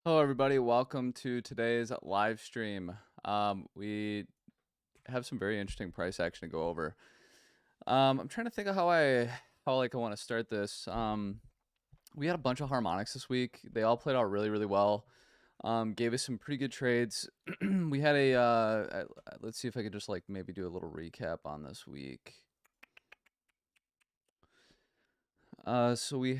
Hello, everybody. Welcome to today's live stream. We have some very interesting price action to go over. I'm trying to think of how I want to start this. We had a bunch of harmonics this week. They all played out really well. Gave us some pretty good trades. We had let's see if I could just like maybe do a little recap on this week. So we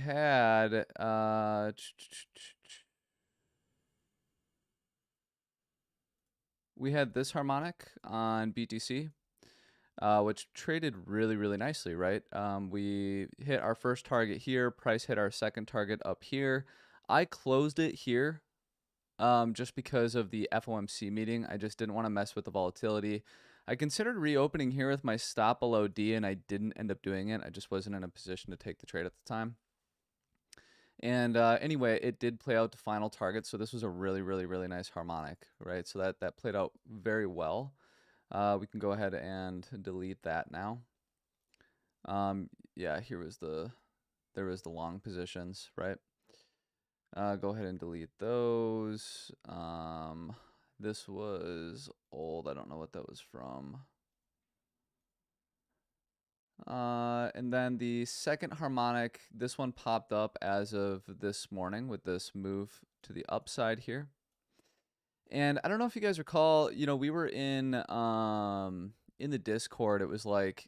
had this harmonic on BTC, which traded really nicely, right? We hit our first target here. Price hit our second target up here. I closed it here just because of the FOMC meeting. I just didn't want to mess with the volatility. I considered reopening here with my stop below D, and I didn't end up doing it. I just wasn't in a position to take the trade at the time. And anyway, it did play out to final target, so this was a really nice harmonic, right? So that played out very well. We can go ahead and delete that now. Yeah, there was the long positions, right? Go ahead and delete those. This was old. I don't know what that was from. And then the second harmonic, this one popped up as of this morning with this move to the upside here. And I don't know if you guys recall, we were in the Discord. It was like,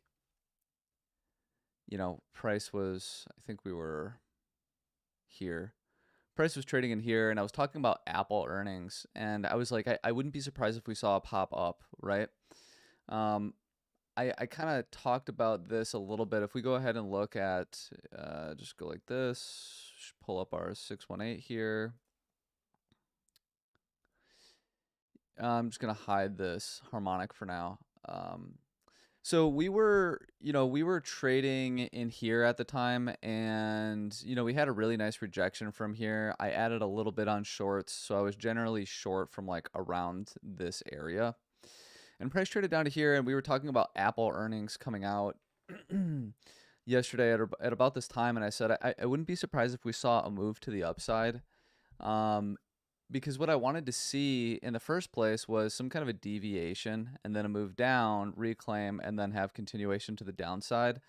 price was, I think we were here. Price was trading in here, and I was talking about Apple earnings, and I was like, I wouldn't be surprised if we saw a pop up, right? I kind of talked about this a little bit. If we go ahead and look at, just go like this, pull up our 618 here. I'm just going to hide this harmonic for now. So we were trading in here at the time, and we had a really nice rejection from here. I added a little bit on shorts, so I was generally short from like around this area. And price traded down to here, and we were talking about Apple earnings coming out yesterday at about this time, and I said I wouldn't be surprised if we saw a move to the upside. Because what I wanted to see in the first place was some kind of a deviation and then a move down, reclaim, and then have continuation to the downside.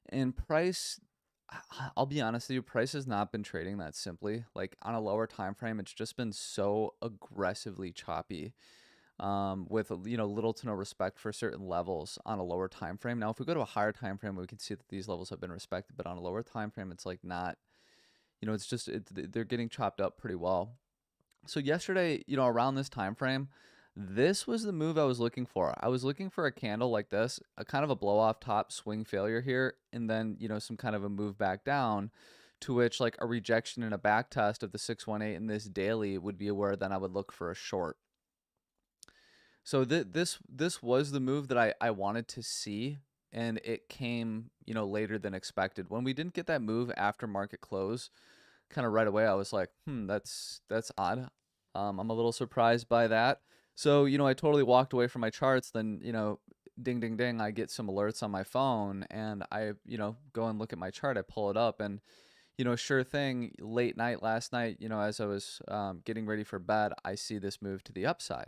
And price, I'll be honest with you, price has not been trading that simply. Like on a lower time frame, it's just been so aggressively choppy. With little to no respect for certain levels on a lower time frame. Now, if we go to a higher time frame, we can see that these levels have been respected, but on a lower time frame, it's like not, it's just they're getting chopped up pretty well. So yesterday, around this time frame, this was the move I was looking for. I was looking for a candle like this, a kind of a blow off top swing failure here, and then, some kind of a move back down, to which like a rejection and a back test of the 618 in this daily would be where then I would look for a short. So this was the move that I wanted to see, and it came, later than expected. When we didn't get that move after market close, kind of right away, I was like, that's odd. I'm a little surprised by that. So, I totally walked away from my charts. Then, ding, ding, ding, I get some alerts on my phone, and I, go and look at my chart. I pull it up, and, sure thing, late night last night, as I was getting ready for bed, I see this move to the upside.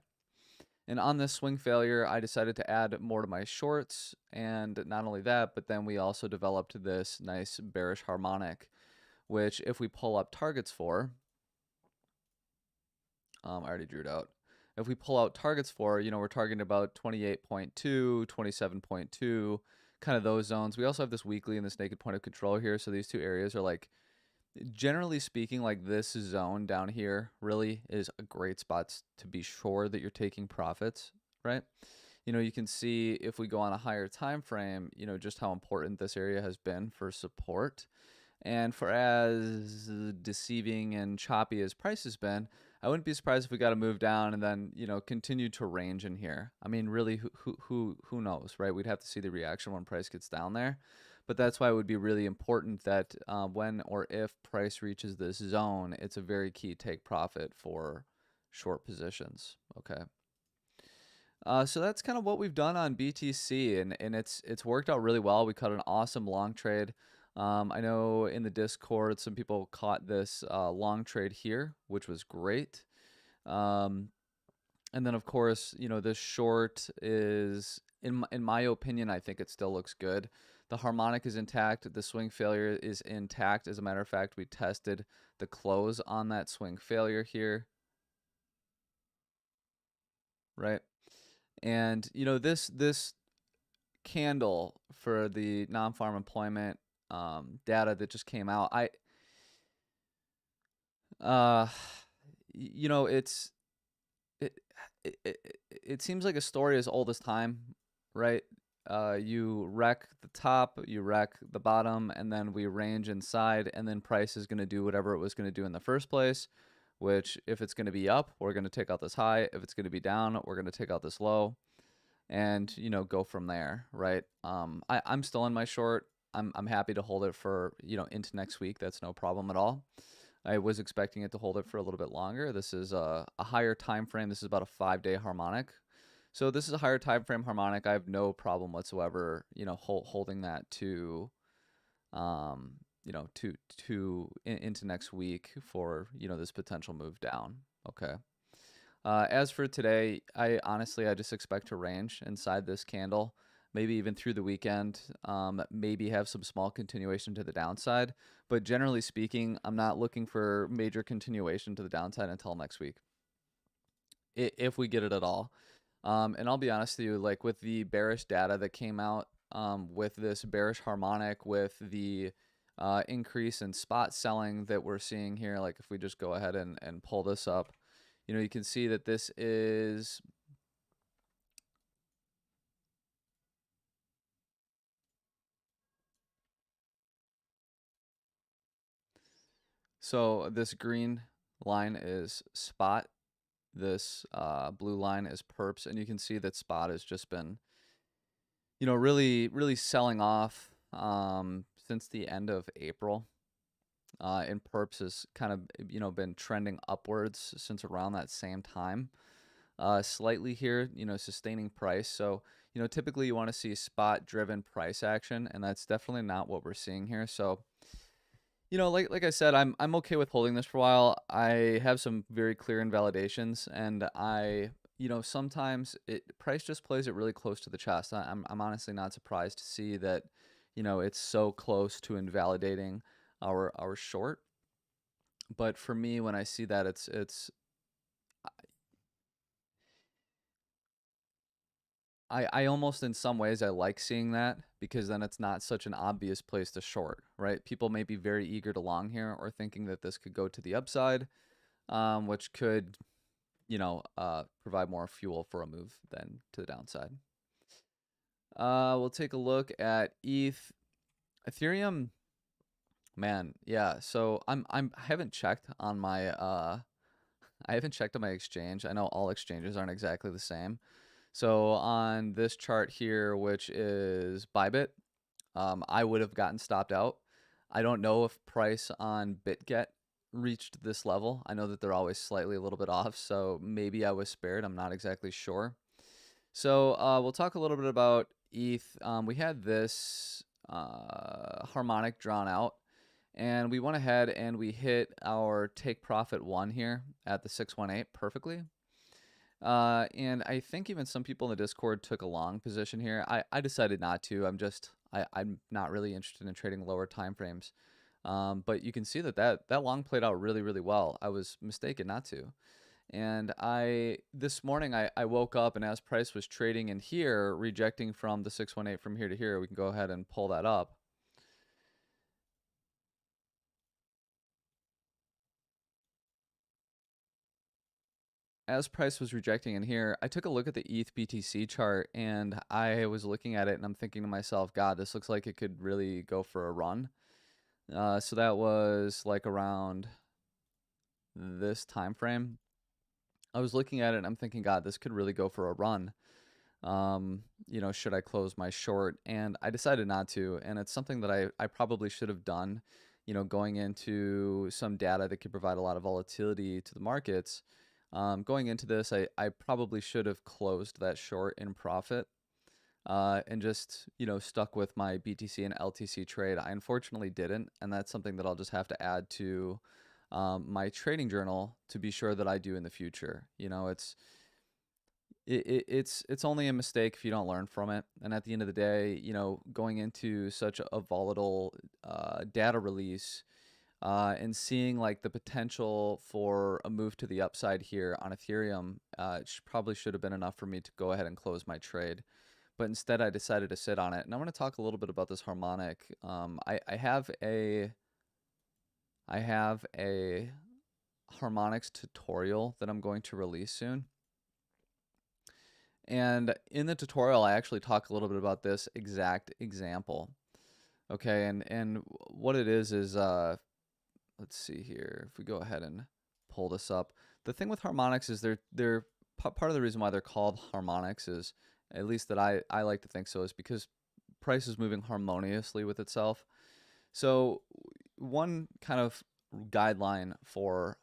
And on this swing failure, I decided to add more to my shorts. And not only that, but then we also developed this nice bearish harmonic, which if we pull up targets for, I already drew it out. If we pull out targets for, we're targeting about 28.2, 27.2, kind of those zones. We also have this weekly and this naked point of control here. So these two areas are like, generally speaking, like this zone down here really is a great spot to be sure that you're taking profits, right? You can see if we go on a higher time frame, just how important this area has been for support. And for as deceiving and choppy as price has been, I wouldn't be surprised if we got to move down and then, continue to range in here. I mean, really, who knows, right? We'd have to see the reaction when price gets down there. But that's why it would be really important that when or if price reaches this zone, it's a very key take profit for short positions. Okay. So that's kind of what we've done on BTC, and it's worked out really well. We cut an awesome long trade. I know in the Discord, some people caught this long trade here, which was great. Um, and then, of course, this short is, in my opinion, I think it still looks good. The harmonic is intact. The swing failure is intact. As a matter of fact, we tested the close on that swing failure here, right? And this candle for the non-farm employment data that just came out, uh, it's it, it seems like a story as old as time, right? You wreck the top, you wreck the bottom, and then we range inside, and then price is going to do whatever it was going to do in the first place, which if it's going to be up, we're going to take out this high. If it's going to be down, we're going to take out this low, and go from there, right? I'm still in my short. I'm happy to hold it for into next week. That's no problem at all. I was expecting it to hold it for a little bit longer. This is a higher time frame. This is about a 5-day harmonic. So this is a higher time frame harmonic. I have no problem whatsoever, holding that to, into next week for, this potential move down. Okay. As for today, I just expect to range inside this candle, maybe even through the weekend, maybe have some small continuation to the downside. But generally speaking, I'm not looking for major continuation to the downside until next week, if we get it at all. And I'll be honest with you, like with the bearish data that came out, with this bearish harmonic, with the increase in spot selling that we're seeing here, like if we just go ahead and pull this up, you can see that this is so this green line is spot, this blue line is perps, and you can see that spot has just been really selling off since the end of April. And perps has kind of been trending upwards since around that same time. Slightly here, sustaining price. So, typically you want to see spot driven price action, and that's definitely not what we're seeing here. So, like I said, I'm okay with holding this for a while. I have some very clear invalidations, and sometimes price just plays it really close to the chest. I'm honestly not surprised to see that, it's so close to invalidating our short. But for me, when I see that, it's I almost in some ways I like seeing that, because then it's not such an obvious place to short, right? People may be very eager to long here, or thinking that this could go to the upside, which could, provide more fuel for a move than to the downside. We'll take a look at Ethereum. Man, yeah. So I haven't checked on my I haven't checked on my exchange. I know all exchanges aren't exactly the same. So on this chart here, which is Bybit, I would have gotten stopped out. I don't know if price on BitGet reached this level. I know that they're always slightly a little bit off, so maybe I was spared. I'm not exactly sure. So we'll talk a little bit about ETH. We had this harmonic drawn out, and we went ahead and we hit our take profit 1 here at the 618 perfectly. And I think even some people in the Discord took a long position here. I decided not to. I'm not really interested in trading lower time frames. But you can see that long played out really, really well. I was mistaken not to. And this morning I woke up, and as price was trading in here, rejecting from the 618 from here to here, we can go ahead and pull that up. As price was rejecting in here, I took a look at the ETH BTC chart, and I was looking at it, and I'm thinking to myself, God, this looks like it could really go for a run. So that was like around this time frame. I was looking at it, and I'm thinking, God, this could really go for a run. Should I close my short? And I decided not to, and it's something that I probably should have done, going into some data that could provide a lot of volatility to the markets. Going into this, I probably should have closed that short in profit. and just, stuck with my BTC and LTC trade. I unfortunately didn't, and that's something that I'll just have to add to my trading journal to be sure that I do in the future. It's only a mistake if you don't learn from it. And at the end of the day, going into such a volatile data release, and seeing like the potential for a move to the upside here on Ethereum, probably should have been enough for me to go ahead and close my trade. But instead, I decided to sit on it. And I want to talk a little bit about this harmonic. I have a harmonics tutorial that I'm going to release soon. And in the tutorial, I actually talk a little bit about this exact example. Okay, and what it is let's see here. If we go ahead and pull this up, the thing with harmonics is they're part of the reason why they're called harmonics is, at least that I like to think so, is because price is moving harmoniously with itself. So one kind of guideline for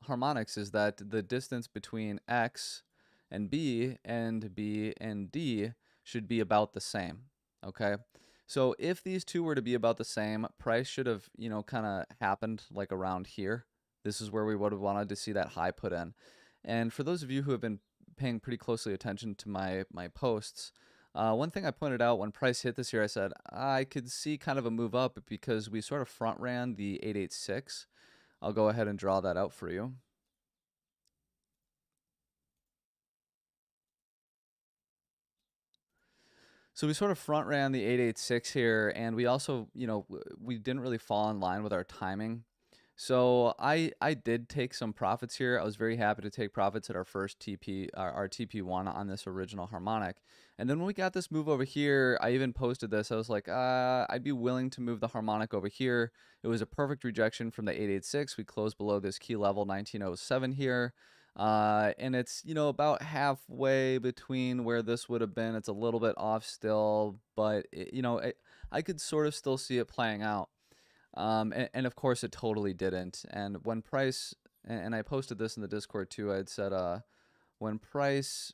harmonics is that the distance between X and B and B and D should be about the same. Okay. So if these two were to be about the same, price should have, kind of happened like around here. This is where we would have wanted to see that high put in. And for those of you who have been paying pretty closely attention to my posts, one thing I pointed out when price hit this here, I said I could see kind of a move up because we sort of front ran the 886. I'll go ahead and draw that out for you. So we sort of front ran the 886 here, and we also, we didn't really fall in line with our timing. So I did take some profits here. I was very happy to take profits at our first TP, our TP1 on this original harmonic. And then when we got this move over here, I even posted this. I was like, I'd be willing to move the harmonic over here. It was a perfect rejection from the 886. We closed below this key level 1907 here. And it's, about halfway between where this would have been. It's a little bit off still, but I could sort of still see it playing out. And of course it totally didn't. And when price, and I posted this in the Discord too, I had said, when price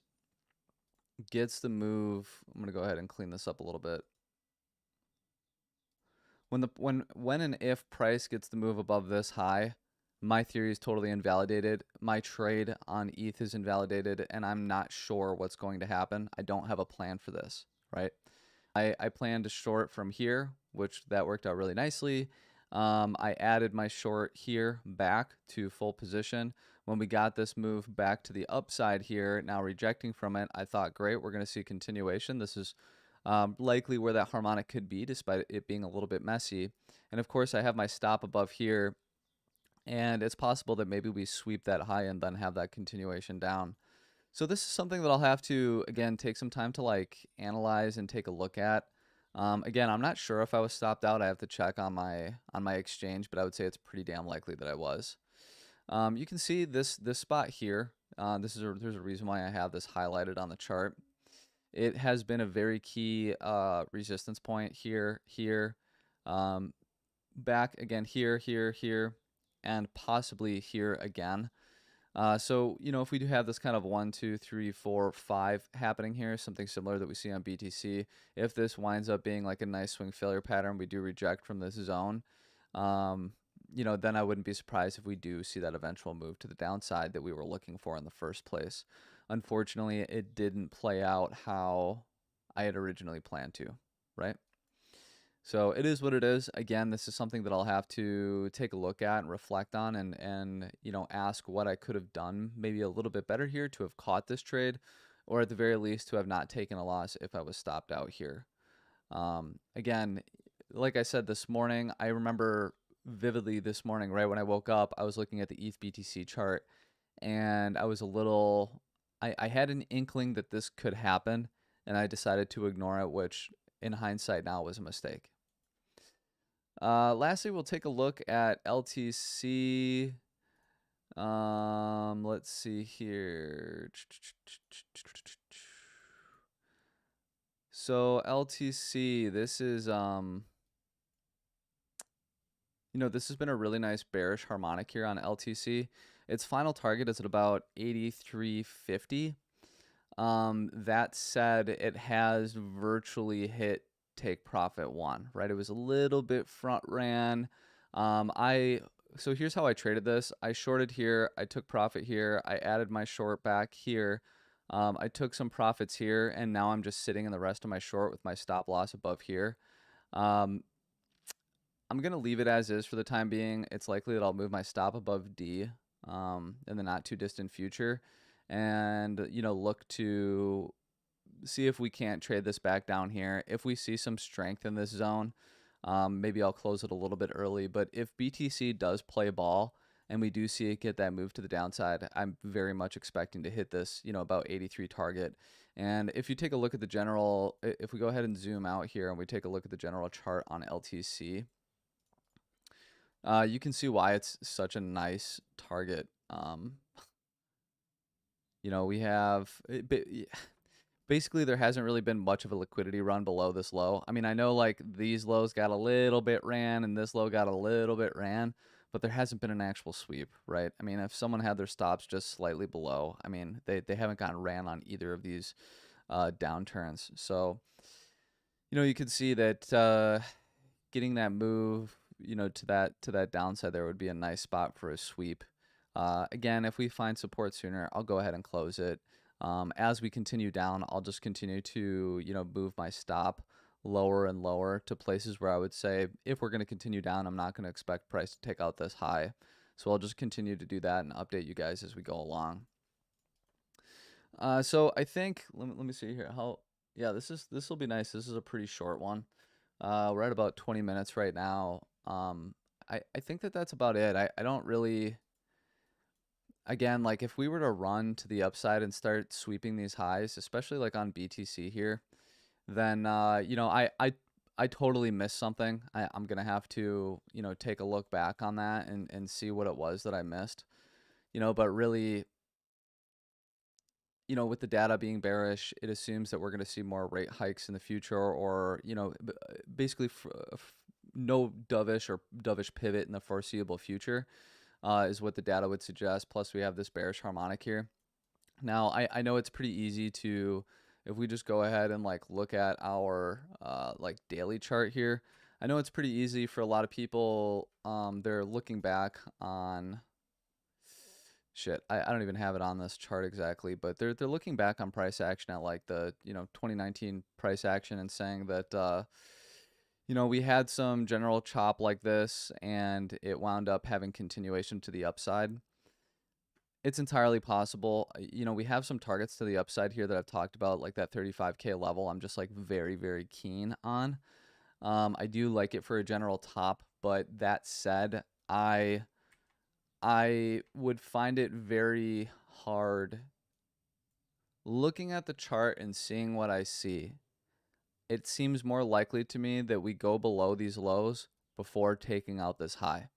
gets the move, I'm going to go ahead and clean this up a little bit. When and if price gets the move above this high, my theory is totally invalidated. My trade on ETH is invalidated, and I'm not sure what's going to happen. I don't have a plan for this, right? I plan to short from here, which that worked out really nicely. I added my short here back to full position. When we got this move back to the upside here, now rejecting from it, I thought, great, we're going to see continuation. This is likely where that harmonic could be, despite it being a little bit messy. And of course, I have my stop above here, and it's possible that maybe we sweep that high and then have that continuation down. So this is something that I'll have to, again, take some time to like analyze and take a look at. Again, I'm not sure if I was stopped out. I have to check on my exchange, but I would say it's pretty damn likely that I was. You can see this spot here. There's a reason why I have this highlighted on the chart. It has been a very key resistance point here, back again here, and possibly here again. So, if we do have this kind of 1, 2, 3, 4, 5 happening here, something similar that we see on BTC, if this winds up being like a nice swing failure pattern, we do reject from this zone, then I wouldn't be surprised if we do see that eventual move to the downside that we were looking for in the first place. Unfortunately, it didn't play out how I had originally planned to, right? So it is what it is. Again, this is something that I'll have to take a look at and reflect on, and ask what I could have done maybe a little bit better here to have caught this trade, or at the very least to have not taken a loss if I was stopped out here. Again, like I said this morning, I remember vividly this morning, right when I woke up, I was looking at the ETH BTC chart, and I was I had an inkling that this could happen, and I decided to ignore it, which in hindsight now was a mistake. Lastly, we'll take a look at LTC. Let's see here. So LTC, this is this has been a really nice bearish harmonic here on LTC. Its final target is at about 83.50. That said, it has virtually hit take profit one, right? It was a little bit front ran. So here's how I traded this. I shorted here, I took profit here, I added my short back here. I took some profits here, and now I'm just sitting in the rest of my short with my stop loss above here. Um, I'm gonna leave it as is for the time being. It's likely that I'll move my stop above D in the not too distant future, and look to see if we can't trade this back down here. If we see some strength in this zone, maybe I'll close it a little bit early. But if BTC does play ball and we do see it get that move to the downside, I'm very much expecting to hit this, about 83 target. And if you take a look at the general, if we go ahead and zoom out here and we take a look at the general chart on LTC, you can see why it's such a nice target. We have basically there hasn't really been much of a liquidity run below this low. I mean, I know like these lows got a little bit ran and this low got a little bit ran, but there hasn't been an actual sweep, right? I mean, if someone had their stops just slightly below, I mean, they haven't gotten ran on either of these downturns. So, you can see that getting that move, to that downside there would be a nice spot for a sweep. Again, if we find support sooner, I'll go ahead and close it. As we continue down, I'll just continue to, move my stop lower and lower to places where I would say if we're going to continue down, I'm not going to expect price to take out this high. So I'll just continue to do that and update you guys as we go along. So I think, let me see here. Yeah, this will be nice. This is a pretty short one. We're at about 20 minutes right now. I think that's about it. I don't really, again, like if we were to run to the upside and start sweeping these highs, especially like on BTC here, then I totally missed something. I'm gonna have to take a look back on that and see what it was that I missed. But really, with the data being bearish, it assumes that we're going to see more rate hikes in the future, or basically no dovish pivot in the foreseeable future. Is what the data would suggest. Plus, we have this bearish harmonic here. Now, I know it's pretty easy to, if we just go ahead and like look at our like daily chart here, I know it's pretty easy for a lot of people. They're looking back on, shit, I don't even have it on this chart exactly, but they're looking back on price action at like the 2019 price action and saying that we had some general chop like this and it wound up having continuation to the upside. It's entirely possible. We have some targets to the upside here that I've talked about, like that 35K level. I'm just like very, very keen on. I do like it for a general top, but that said, I would find it very hard looking at the chart and seeing what I see. It seems more likely to me that we go below these lows before taking out this high.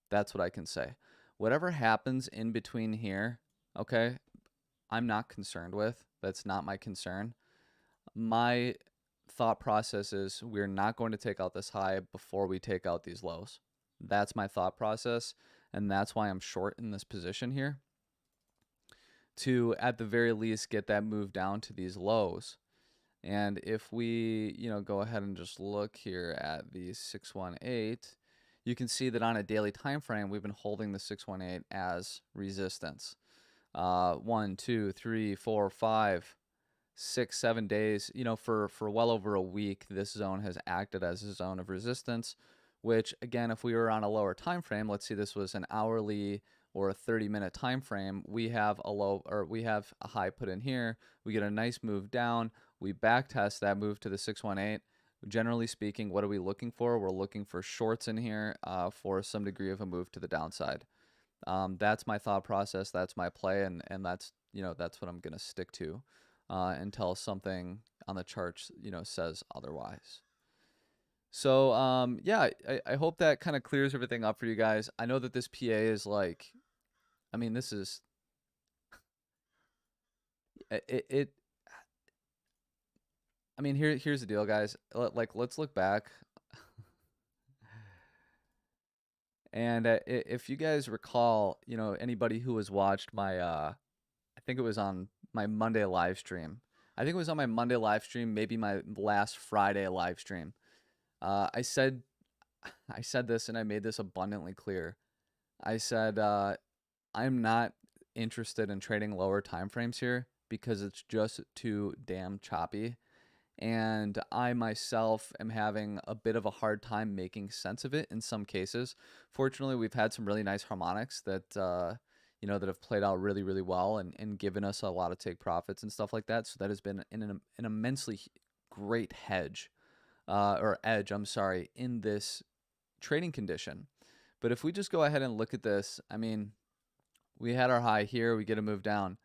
That's what I can say. Whatever happens in between here, okay, I'm not concerned with. That's not my concern. My thought process is we're not going to take out this high before we take out these lows. That's my thought process, and that's why I'm short in this position here, to at the very least get that move down to these lows. And if we, go ahead and just look here at the 618, you can see that on a daily time frame, we've been holding the 618 as resistance. 1, 2, 3, 4, 5, 6, 7 days, for well over a week, this zone has acted as a zone of resistance, which again, if we were on a lower time frame, let's see, this was an hourly or a 30-minute time frame, we have a low, or we have a high put in here, we get a nice move down, we back test that move to the 618. Generally speaking, what are we looking for? We're looking for shorts in here for some degree of a move to the downside. That's my thought process. That's my play, and that's that's what I'm gonna stick to until something on the charts says otherwise. So yeah, I hope that kind of clears everything up for you guys. I know that this PA is like, I mean, this is it. I mean, here's the deal, guys. Like, let's look back. And if you guys recall, anybody who has watched my, I think it was on my Monday live stream. I think it was on my Monday live stream, maybe my last Friday live stream. I said I said this and I made this abundantly clear. I said I'm not interested in trading lower time frames here because it's just too damn choppy. And I myself am having a bit of a hard time making sense of it in some cases. Fortunately, we've had some really nice harmonics that that have played out really, really well and given us a lot of take profits and stuff like that. So that has been an immensely great hedge or edge, I'm sorry, in this trading condition. But if we just go ahead and look at this, I mean, we had our high here, we get a move down.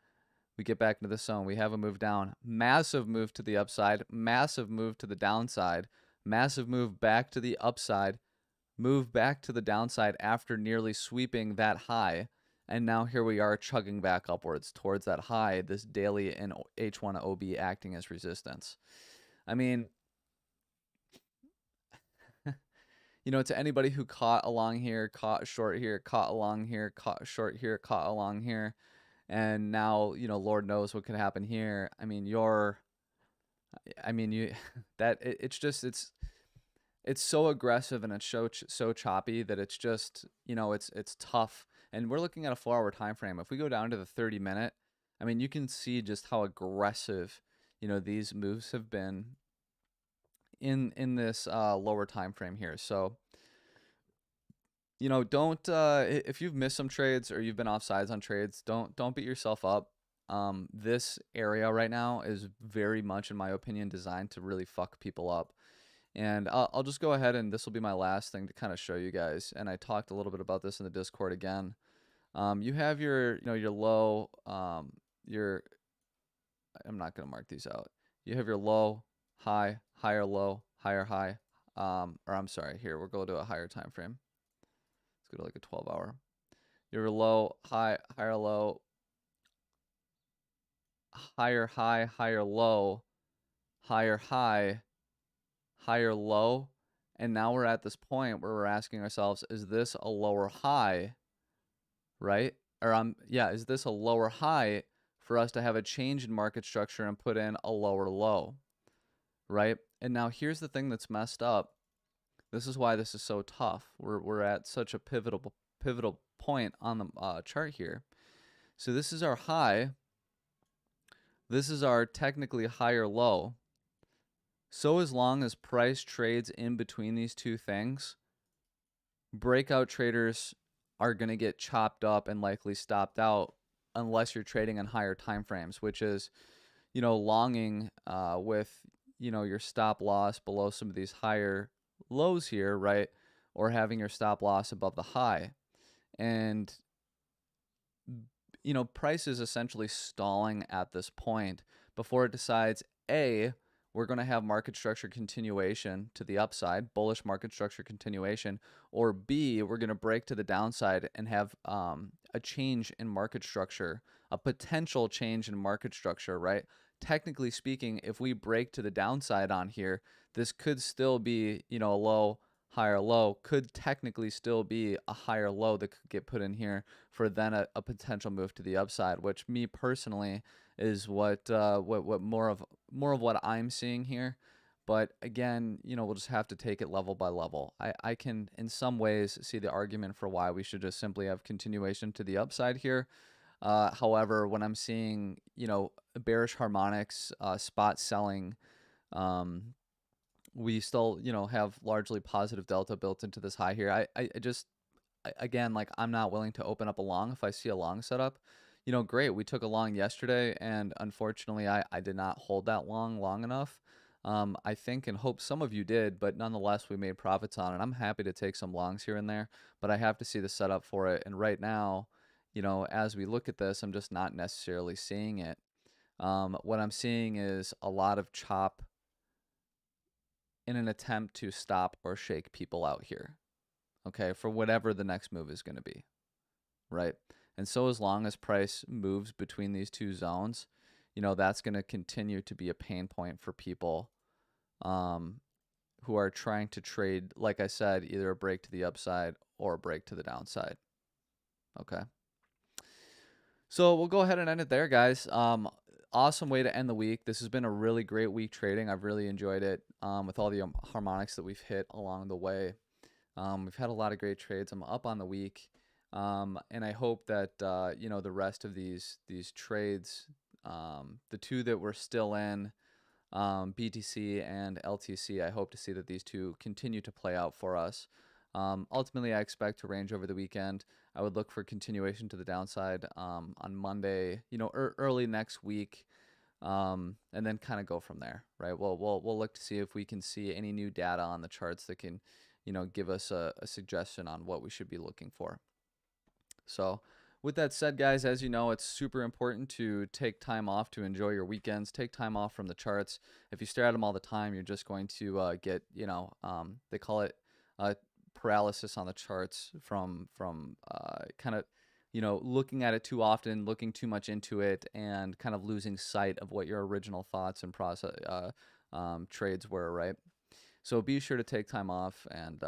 We get back into the zone. We have a move down. Massive move to the upside. Massive move to the downside. Massive move back to the upside. Move back to the downside after nearly sweeping that high. And now here we are chugging back upwards towards that high, this daily in H1OB acting as resistance. I mean, to anybody who caught along here, caught short here, caught along here, caught short here, caught along here, and now, Lord knows what could happen here. I mean, you, it's so aggressive and it's so choppy that it's just, it's tough. And we're looking at a 4-hour time frame. If we go down to the 30-minute, I mean, you can see just how aggressive, these moves have been in this lower time frame here. So, don't if you've missed some trades or you've been off sides on trades, don't beat yourself up. This area right now is very much, in my opinion, designed to really fuck people up. And I'll just go ahead, and this will be my last thing to kind of show you guys. And I talked a little bit about this in the Discord again. You have your low, I'm not gonna mark these out. You have your low, high, higher low, higher high. Or I'm sorry, here we'll go to a higher time frame. Let's go to like a 12-hour. Your low, high, higher low, higher high, higher low, higher high, higher low. And now we're at this point where we're asking ourselves, is this a lower high, right? Or is this a lower high for us to have a change in market structure and put in a lower low, right? And now here's the thing that's messed up. This is why this is so tough. We're at such a pivotal point on the chart here. So this is our high. This is our technically higher low. So as long as price trades in between these two things, breakout traders are going to get chopped up and likely stopped out unless you're trading in higher time frames, which is, longing with, your stop loss below some of these higher lows here, right? Or having your stop loss above the high. And, price is essentially stalling at this point before it decides, A, we're going to have market structure continuation to the upside, bullish market structure continuation, or B, we're going to break to the downside and have a change in market structure, a potential change in market structure, right? Technically speaking, if we break to the downside on here, this could still be, a low, higher low, could technically still be a higher low that could get put in here for then a potential move to the upside, which me personally is what more of what I'm seeing here. But again, we'll just have to take it level by level. I can in some ways see the argument for why we should just simply have continuation to the upside here. However, when I'm seeing, bearish harmonics, spot selling, we still, have largely positive delta built into this high here. Again, like, I'm not willing to open up a long if I see a long setup. Great. We took a long yesterday, and unfortunately, I did not hold that long enough. I think and hope some of you did, but nonetheless, we made profits on it. I'm happy to take some longs here and there, but I have to see the setup for it. And right now, as we look at this, I'm just not necessarily seeing it. What I'm seeing is a lot of chop in an attempt to stop or shake people out here, okay, for whatever the next move is going to be, right? And so as long as price moves between these two zones, that's going to continue to be a pain point for people who are trying to trade, like I said, either a break to the upside or a break to the downside, okay? So we'll go ahead and end it there, guys. Awesome way to end the week. This has been a really great week trading. I've really enjoyed it with all the harmonics that we've hit along the way. We've had a lot of great trades. I'm up on the week, and I hope that the rest of these trades, the two that we're still in, BTC and LTC, I hope to see that these two continue to play out for us. Ultimately, I expect to range over the weekend. I would look for continuation to the downside on Monday, early next week, and then kind of go from there, right? We'll look to see if we can see any new data on the charts that can, give us a suggestion on what we should be looking for. So with that said, guys, as you know, it's super important to take time off to enjoy your weekends. Take time off from the charts. If you stare at them all the time, you're just going to get, they call it paralysis on the charts from kind of, looking at it too often, looking too much into it, and kind of losing sight of what your original thoughts and process trades were, right? So be sure to take time off and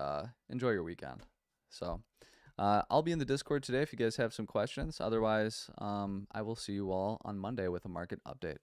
enjoy your weekend. So I'll be in the Discord today if you guys have some questions. Otherwise, I will see you all on Monday with a market update.